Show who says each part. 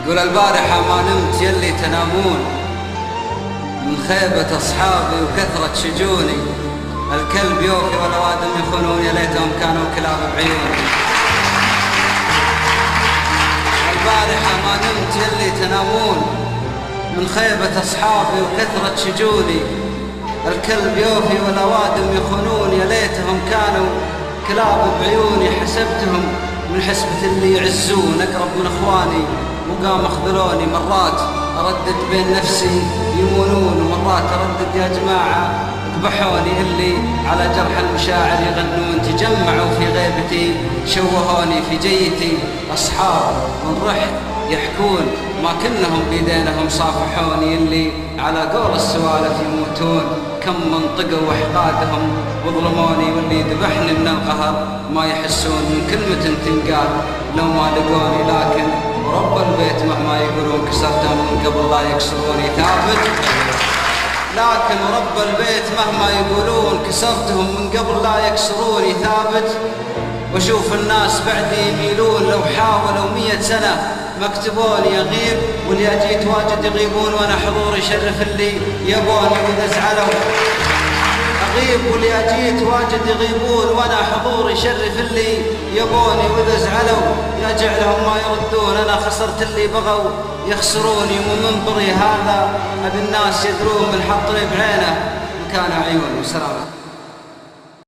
Speaker 1: يقول البارحة ما نمت يلي تنامون من خيبة أصحابي وكثرة شجوني، الكلب يوفي والأوادم يخونون، يا ليتهم كانوا كلاب بعيوني. البارحة ما نمت يلي تنامون من خيبة أصحابي وكثرة شجوني، الكلب يوفي والأوادم يخونون، يا ليتهم كانوا كلاب بعيوني. حسبتهم من حسبة اللي يعزون أقرب من إخواني، وقام أخذلوني. مرات أردد بين نفسي يمونون، ومرات أردد يا جماعة اذبحوني، اللي على جرح المشاعر يغنون. تجمعوا في غيبتي شوهوني، في جيتي أصحاب من رحت يحكون، ما كلهم بيدينهم صافحوني، اللي على قول السوالف يموتون. كم منطقوا وحقادهم وظلموني، واللي ذبحني من القهر ما يحسون من كلمة تنقال لو ما لقوني. لكن رب البيت مهما يقولون كسرتهم من قبل لا يكسروني ثابت. لكن رب البيت مهما يقولون كسرتهم من قبل لا يكسروني ثابت. واشوف الناس بعدي يميلون، لو حاولوا 100 سنة مكتبوني أغيب، واللي أجيت واجد يغيبون، وأنا حضوري يشرف اللي يبوني. وإذا زعلوا أغيب واللي أجيت واجد يغيبون، وأنا حضوري يشرف اللي يبوني. وإذا زعلوا يا جعلهم ما يردون، أنا خسرت اللي بغوا يخسروني. ومنبري هذا أبي الناس يدرون من حطني بعينه مكان عيوني. وسلام.